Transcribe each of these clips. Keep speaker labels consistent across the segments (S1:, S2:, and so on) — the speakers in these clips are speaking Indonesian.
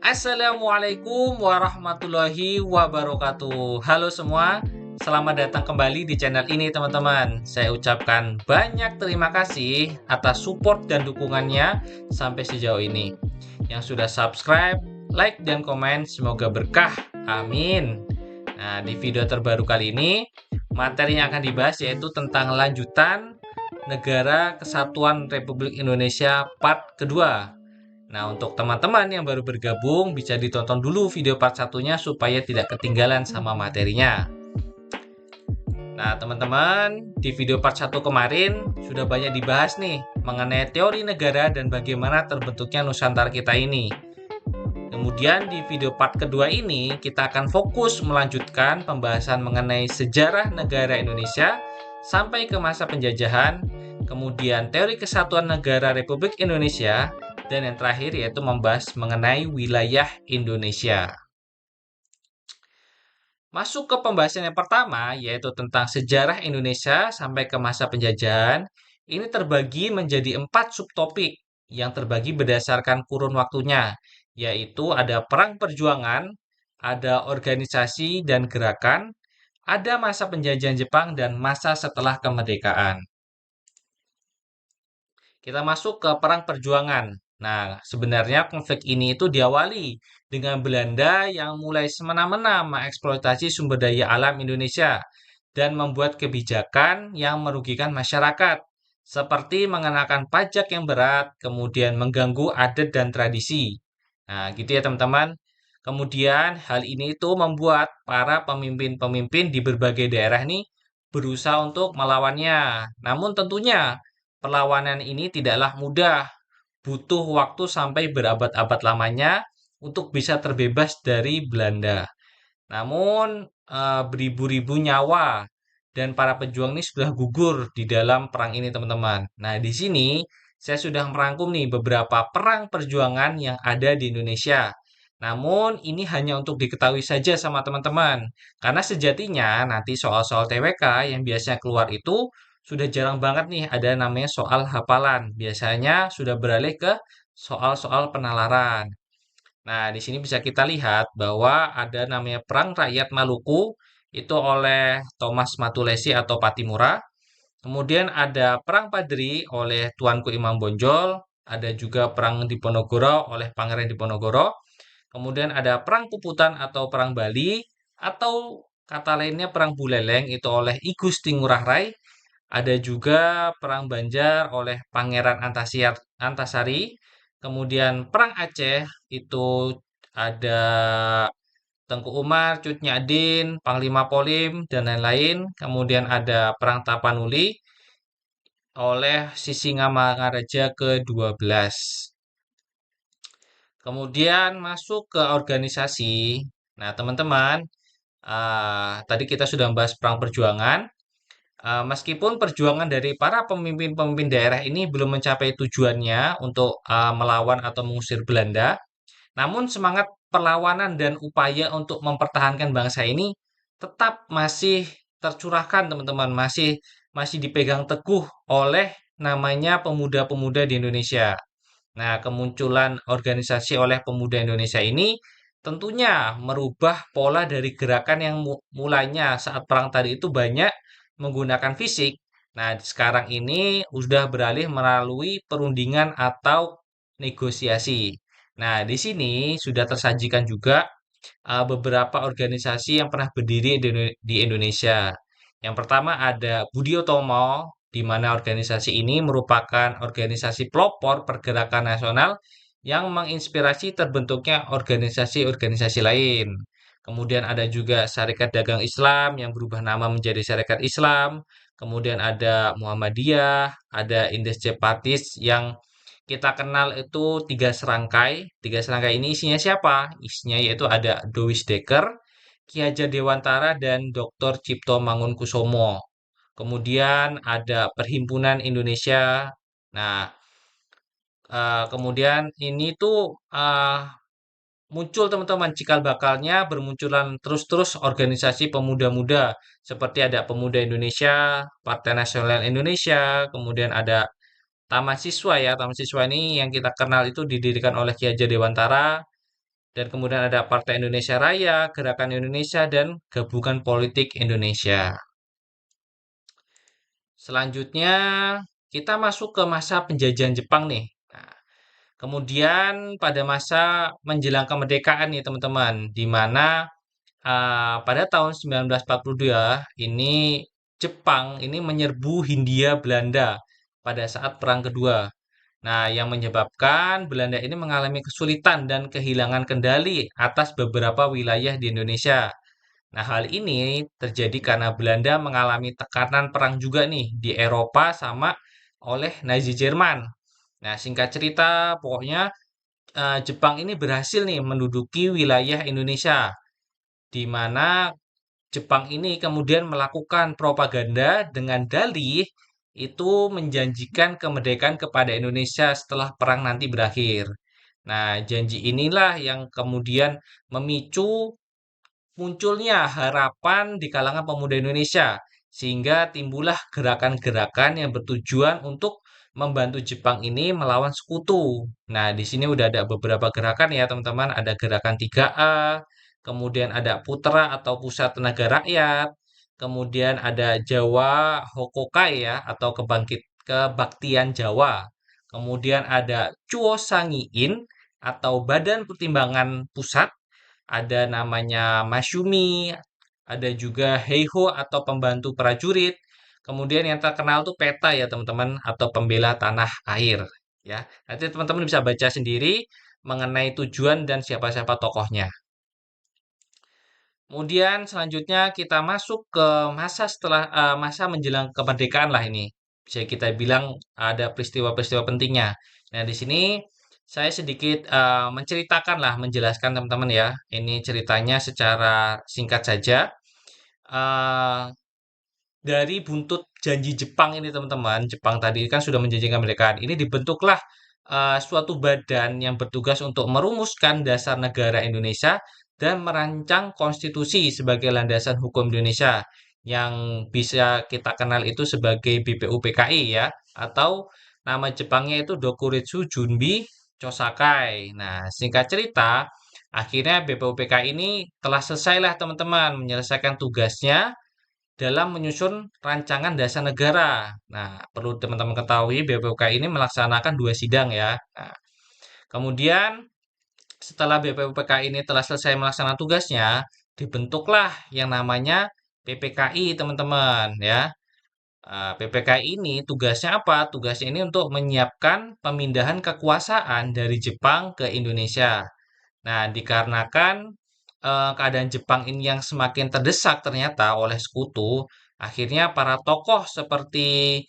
S1: Assalamualaikum warahmatullahi wabarakatuh. Halo semua, selamat datang kembali di channel ini teman-teman. Saya ucapkan banyak terima kasih atas support dan dukungannya sampai sejauh ini. Yang sudah subscribe, like, dan komen semoga berkah. Amin. Nah, di video terbaru kali ini, materi yang akan dibahas yaitu tentang lanjutan Negara Kesatuan Republik Indonesia part kedua. Nah, untuk teman-teman yang baru bergabung, bisa ditonton dulu video part satunya supaya tidak ketinggalan sama materinya. Nah, teman-teman, di video part 1 kemarin sudah banyak dibahas nih mengenai teori negara dan bagaimana terbentuknya Nusantara kita ini. Kemudian di video part kedua ini, kita akan fokus melanjutkan pembahasan mengenai sejarah negara Indonesia sampai ke masa penjajahan, kemudian teori kesatuan negara Republik Indonesia, dan yang terakhir yaitu membahas mengenai wilayah Indonesia. Masuk ke pembahasan yang pertama, yaitu tentang sejarah Indonesia sampai ke masa penjajahan. Ini terbagi menjadi 4 subtopik yang terbagi berdasarkan kurun waktunya, yaitu ada perang perjuangan, ada organisasi dan gerakan, ada masa penjajahan Jepang, dan masa setelah kemerdekaan. Kita masuk ke perang perjuangan. Nah, sebenarnya konflik ini itu diawali dengan Belanda yang mulai semena-mena mengeksploitasi sumber daya alam Indonesia dan membuat kebijakan yang merugikan masyarakat, seperti mengenakan pajak yang berat, kemudian mengganggu adat dan tradisi. Nah, gitu ya teman-teman. Kemudian hal ini itu membuat para pemimpin-pemimpin di berbagai daerah nih berusaha untuk melawannya. Namun tentunya perlawanan ini tidaklah mudah, butuh waktu sampai berabad-abad lamanya untuk bisa terbebas dari Belanda. Namun, beribu-ribu nyawa dan para pejuang ini sudah gugur di dalam perang ini, teman-teman. Nah, di sini saya sudah merangkum nih beberapa perang perjuangan yang ada di Indonesia. Namun, ini hanya untuk diketahui saja sama teman-teman. Karena sejatinya nanti soal-soal TWK yang biasanya keluar itu sudah jarang banget nih ada namanya soal hafalan. Biasanya sudah beralih ke soal-soal penalaran. Nah, di sini bisa kita lihat bahwa ada namanya Perang Rakyat Maluku itu oleh Thomas Matulesi atau Patimura. Kemudian ada Perang Padri oleh Tuanku Imam Bonjol. Ada juga Perang Diponegoro oleh Pangeran Diponegoro. Kemudian ada Perang Puputan atau Perang Bali. Atau kata lainnya Perang Buleleng itu oleh I Gusti Ngurah Rai. Ada juga Perang Banjar oleh Pangeran Antasari. Kemudian Perang Aceh itu ada Tengku Umar, Cut Nyadin, Panglima Polim, dan lain-lain. Kemudian ada Perang Tapanuli oleh Sisingamangaraja ke-12. Kemudian masuk ke organisasi. Nah, teman-teman, tadi kita sudah membahas perang perjuangan. Meskipun perjuangan dari para pemimpin-pemimpin daerah ini belum mencapai tujuannya untuk melawan atau mengusir Belanda, namun semangat perlawanan dan upaya untuk mempertahankan bangsa ini tetap masih tercurahkan, teman-teman, masih dipegang teguh oleh namanya pemuda-pemuda di Indonesia. Nah, kemunculan organisasi oleh pemuda Indonesia ini tentunya merubah pola dari gerakan yang mulanya saat perang tadi itu banyak menggunakan fisik. Nah, sekarang ini sudah beralih melalui perundingan atau negosiasi. Nah, di sini sudah tersajikan juga beberapa organisasi yang pernah berdiri di Indonesia. Yang pertama ada Budi Utomo, di mana organisasi ini merupakan organisasi pelopor pergerakan nasional yang menginspirasi terbentuknya organisasi-organisasi lain. Kemudian ada juga Syarikat Dagang Islam yang berubah nama menjadi Syarikat Islam. Kemudian ada Muhammadiyah, ada Indes Partis yang kita kenal itu tiga serangkai. Tiga serangkai ini isinya siapa? Isinya yaitu ada Dovis Dekker, Ki Hajar Dewantara, dan Dr. Cipto Mangunkusumo. Kemudian ada Perhimpunan Indonesia. Nah, kemudian ini tuh muncul teman-teman cikal bakalnya bermunculan terus-terus organisasi pemuda-muda seperti ada Pemuda Indonesia, Partai Nasional Indonesia, kemudian ada Taman Siswa ya. Taman Siswa ini yang kita kenal itu didirikan oleh Ki Hajar Dewantara. dan kemudian ada Partai Indonesia Raya, Gerakan Indonesia, dan Gabungan Politik Indonesia. Selanjutnya, kita masuk ke masa penjajahan Jepang nih. Nah, kemudian pada masa menjelang kemerdekaan nih teman-teman, di mana pada tahun 1942 ini Jepang ini menyerbu Hindia Belanda pada saat Perang Kedua. Nah, yang menyebabkan Belanda ini mengalami kesulitan dan kehilangan kendali atas beberapa wilayah di Indonesia. Nah, hal ini terjadi karena Belanda mengalami tekanan perang juga nih di Eropa sama oleh Nazi Jerman. Nah, singkat cerita, pokoknya Jepang ini berhasil nih menduduki wilayah Indonesia, di mana Jepang ini kemudian melakukan propaganda dengan dalih itu menjanjikan kemerdekaan kepada Indonesia setelah perang nanti berakhir. Nah, janji inilah yang kemudian memicu munculnya harapan di kalangan pemuda Indonesia, sehingga timbullah gerakan-gerakan yang bertujuan untuk membantu Jepang ini melawan sekutu. Nah, di sini udah ada beberapa gerakan ya, teman-teman. Ada gerakan 3A, kemudian ada Putra atau Pusat Tenaga Rakyat, kemudian ada Jawa Hokokai ya, atau Kebaktian Jawa. Kemudian ada Chuo Sangiin atau Badan Pertimbangan Pusat, ada namanya Masyumi, ada juga Heiho atau pembantu prajurit. Kemudian yang terkenal tuh PETA ya teman-teman atau pembela tanah air ya. Nanti teman-teman bisa baca sendiri mengenai tujuan dan siapa-siapa tokohnya. Kemudian selanjutnya kita masuk ke masa setelah masa menjelang kemerdekaan lah ini. Bisa kita bilang ada peristiwa-peristiwa pentingnya. Nah, di sini saya sedikit menceritakan lah, menjelaskan teman-teman ya. Ini ceritanya secara singkat saja. Eh, dari buntut janji Jepang ini teman-teman, Jepang tadi kan sudah menjanjikan kemerdekaan. Ini dibentuklah suatu badan yang bertugas untuk merumuskan dasar negara Indonesia dan merancang konstitusi sebagai landasan hukum Indonesia yang bisa kita kenal itu sebagai BPUPKI ya, atau nama Jepangnya itu Dokuritsu Junbi Chosakai. Nah, singkat cerita, akhirnya BPUPKI ini telah selesai lah teman-teman menyelesaikan tugasnya dalam menyusun rancangan dasar negara. Nah, perlu teman-teman ketahui BPUPKI ini melaksanakan dua sidang ya. Nah, kemudian setelah BPUPKI ini telah selesai melaksanakan tugasnya, dibentuklah yang namanya PPKI teman-teman ya. PPKI ini tugasnya apa? Tugasnya ini untuk menyiapkan pemindahan kekuasaan dari Jepang ke Indonesia. Nah, dikarenakan keadaan Jepang ini yang semakin terdesak ternyata oleh sekutu, akhirnya para tokoh seperti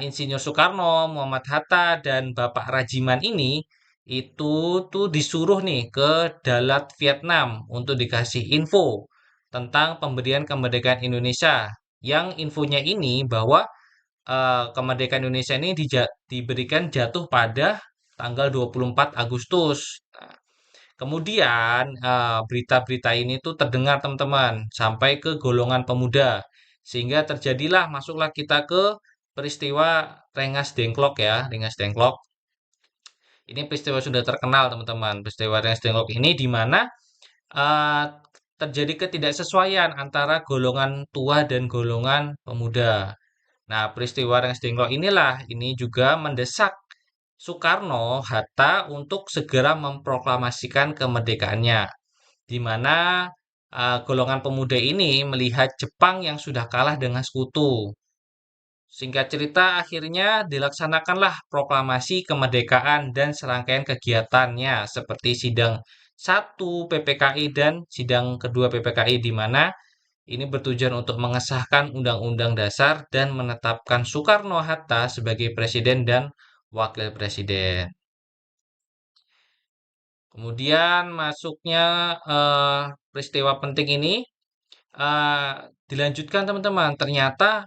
S1: Insinyur Soekarno, Muhammad Hatta, dan Bapak Rajiman ini itu tuh disuruh nih ke Dalat Vietnam untuk dikasih info tentang pemberian kemerdekaan Indonesia. Yang infonya ini bahwa kemerdekaan Indonesia ini diberikan jatuh pada tanggal 24 Agustus. Nah, kemudian berita-berita ini tuh terdengar teman-teman sampai ke golongan pemuda sehingga terjadilah masuklah kita ke peristiwa Rengas Dengklok ya, Rengas Dengklok. Ini peristiwa sudah terkenal teman-teman. Peristiwa Rengas Dengklok ini di mana eh, terjadi ketidaksesuaian antara golongan tua dan golongan pemuda. Nah, peristiwa Rengas Dengklok inilah ini juga mendesak Soekarno Hatta untuk segera memproklamasikan kemerdekaannya, di mana golongan pemuda ini melihat Jepang yang sudah kalah dengan sekutu. Singkat cerita, akhirnya dilaksanakanlah proklamasi kemerdekaan dan serangkaian kegiatannya seperti sidang 1 PPKI dan sidang kedua PPKI di mana ini bertujuan untuk mengesahkan Undang-Undang Dasar dan menetapkan Soekarno-Hatta sebagai presiden dan wakil presiden. Kemudian masuknya peristiwa penting ini eh, dilanjutkan teman-teman. Ternyata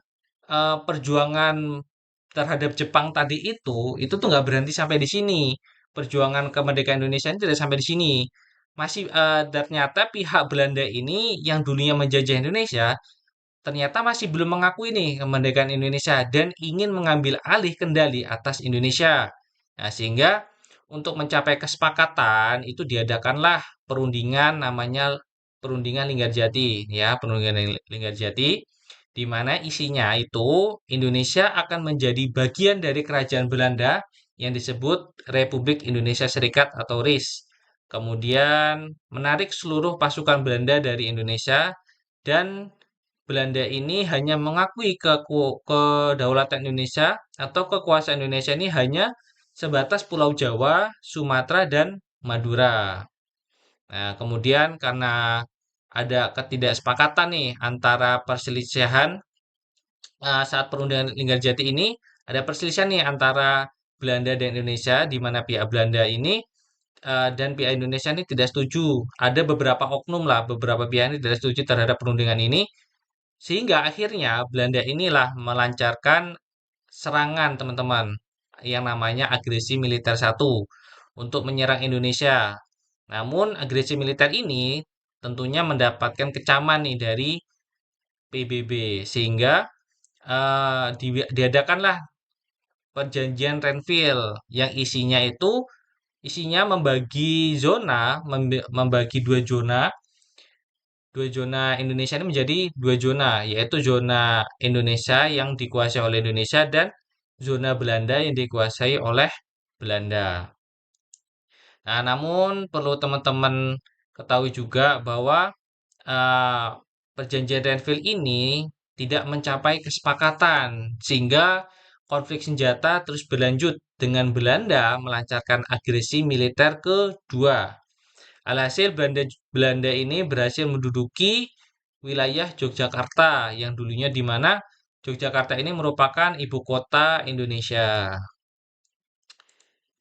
S1: perjuangan terhadap Jepang tadi itu tuh nggak berhenti sampai di sini. Perjuangan kemerdekaan Indonesia ini tidak sampai di sini. Masih ternyata pihak Belanda ini yang dulunya menjajah Indonesia ternyata masih belum mengakui nih kemerdekaan Indonesia dan ingin mengambil alih kendali atas Indonesia. Nah, sehingga untuk mencapai kesepakatan itu diadakanlah perundingan namanya perundingan Linggarjati ya, perundingan Linggarjati di mana isinya itu Indonesia akan menjadi bagian dari kerajaan Belanda yang disebut Republik Indonesia Serikat atau RIS. Kemudian menarik seluruh pasukan Belanda dari Indonesia dan Belanda ini hanya mengakui kedaulatan Indonesia atau kekuasaan Indonesia ini hanya sebatas Pulau Jawa, Sumatera, dan Madura. Nah, kemudian karena ada ketidaksepakatan nih antara perselisihan saat perundingan Linggarjati ini ada perselisihan nih antara Belanda dan Indonesia di mana pihak Belanda ini dan pihak Indonesia ini tidak setuju. Ada beberapa oknum lah, beberapa pihak ini tidak setuju terhadap perundingan ini sehingga akhirnya Belanda inilah melancarkan serangan teman-teman yang namanya agresi militer satu untuk menyerang Indonesia. Namun agresi militer ini tentunya mendapatkan kecaman nih dari PBB sehingga diadakanlah perjanjian Renville yang isinya membagi zona, membagi dua zona Indonesia ini menjadi dua zona, yaitu zona Indonesia yang dikuasai oleh Indonesia dan zona Belanda yang dikuasai oleh Belanda. Nah, namun perlu teman-teman ketahui juga bahwa eh, perjanjian Renville ini tidak mencapai kesepakatan, sehingga konflik senjata terus berlanjut dengan Belanda melancarkan agresi militer kedua. Alhasil Belanda ini berhasil menduduki wilayah Yogyakarta yang dulunya di mana Yogyakarta ini merupakan ibu kota Indonesia.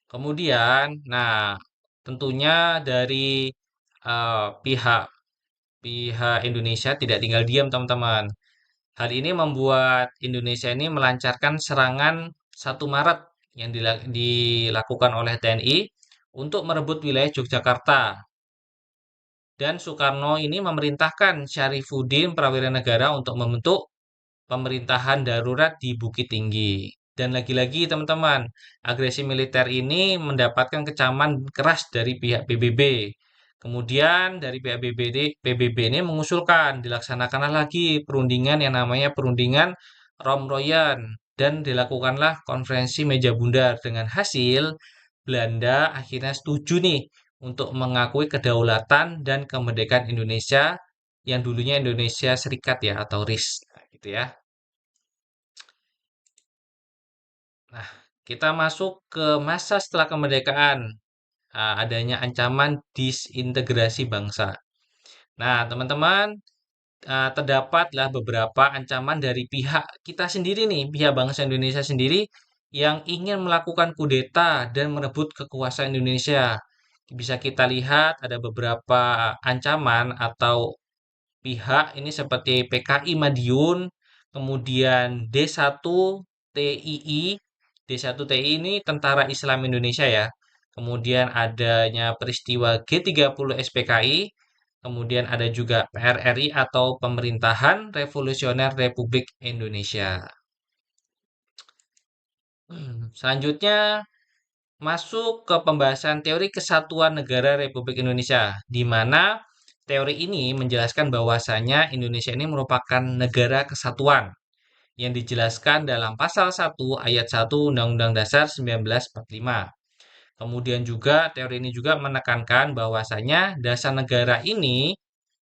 S1: Kemudian, nah tentunya dari pihak pihak Indonesia tidak tinggal diam, teman-teman. Hal ini membuat Indonesia ini melancarkan serangan 1 Maret yang dilakukan oleh TNI untuk merebut wilayah Yogyakarta. Dan Soekarno ini memerintahkan Syarifuddin Prawira Negara untuk membentuk pemerintahan darurat di Bukit Tinggi. Dan lagi-lagi teman-teman, agresi militer ini mendapatkan kecaman keras dari pihak PBB. Kemudian dari pihak PBB ini mengusulkan dilaksanakanlah lagi perundingan yang namanya perundingan Romroyan dan dilakukanlah konferensi meja bundar dengan hasil Belanda akhirnya setuju nih untuk mengakui kedaulatan dan kemerdekaan Indonesia yang dulunya Indonesia Serikat ya atau RIS. Nah, gitu ya. Nah, kita masuk ke masa setelah kemerdekaan. Adanya ancaman disintegrasi bangsa. Nah, teman-teman, terdapatlah beberapa ancaman dari pihak kita sendiri nih, pihak bangsa Indonesia sendiri yang ingin melakukan kudeta dan merebut kekuasaan Indonesia. Bisa kita lihat ada beberapa ancaman atau pihak ini seperti PKI Madiun, kemudian D1 TII. D1 TII ini Tentara Islam Indonesia ya. Kemudian adanya peristiwa G30 SPKI, kemudian ada juga PRRI atau Pemerintahan Revolusioner Republik Indonesia. Selanjutnya masuk ke pembahasan teori kesatuan negara Republik Indonesia, di mana teori ini menjelaskan bahwasanya Indonesia ini merupakan negara kesatuan yang dijelaskan dalam pasal 1 ayat 1 Undang-Undang Dasar 1945. Kemudian juga teori ini juga menekankan bahwasanya dasar negara ini,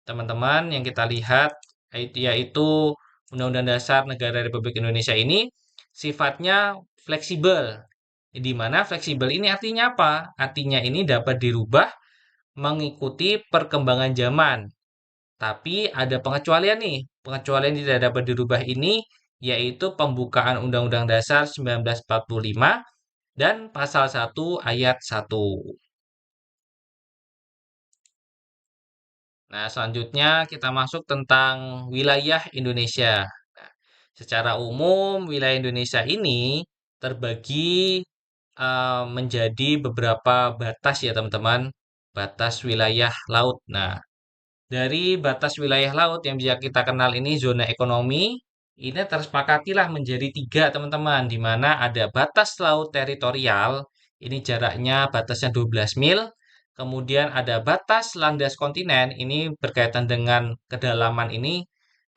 S1: teman-teman yang kita lihat yaitu Undang-Undang Dasar Negara Republik Indonesia ini sifatnya fleksibel. Di mana fleksibel ini artinya apa? Artinya ini dapat dirubah mengikuti perkembangan zaman. Tapi ada pengecualian nih. Pengecualian yang tidak dapat dirubah ini yaitu pembukaan Undang-Undang Dasar 1945 dan pasal 1 ayat 1. Nah, selanjutnya kita masuk tentang wilayah Indonesia. Nah, secara umum wilayah Indonesia ini terbagi menjadi beberapa batas ya teman-teman. Batas wilayah laut. Nah, dari batas wilayah laut yang bisa kita kenal ini zona ekonomi, ini tersepakatilah menjadi 3 teman-teman, di mana ada batas laut teritorial, ini jaraknya batasnya 12 mil, Kemudian ada batas landas kontinen, ini berkaitan dengan kedalaman ini,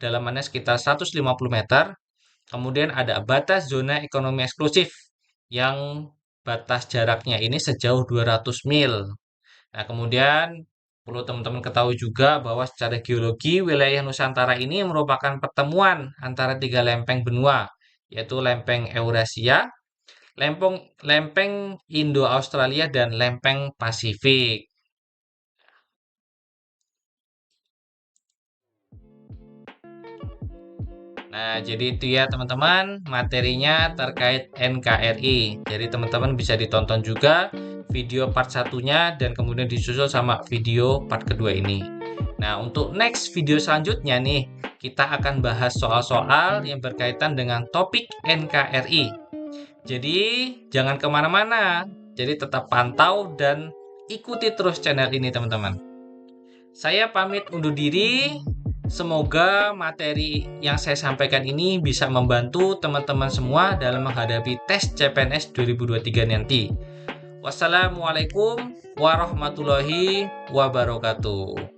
S1: dalamannya sekitar 150 meter. Kemudian ada batas zona ekonomi eksklusif yang batas jaraknya ini sejauh 200 mil. Nah, kemudian perlu teman-teman ketahui juga bahwa secara geologi wilayah Nusantara ini merupakan pertemuan antara tiga lempeng benua, yaitu lempeng Eurasia, lempeng Indo-Australia, dan lempeng Pasifik. Nah, jadi itu ya teman-teman materinya terkait NKRI. Jadi teman-teman bisa ditonton juga video part satunya dan kemudian disusul sama video part kedua ini. Nah, untuk next video selanjutnya nih, kita akan bahas soal-soal yang berkaitan dengan topik NKRI. Jadi, jangan kemana-mana. Jadi tetap pantau dan ikuti terus channel ini teman-teman. Saya pamit undur diri. Semoga materi yang saya sampaikan ini bisa membantu teman-teman semua dalam menghadapi tes CPNS 2023 nanti. Wassalamualaikum warahmatullahi wabarakatuh.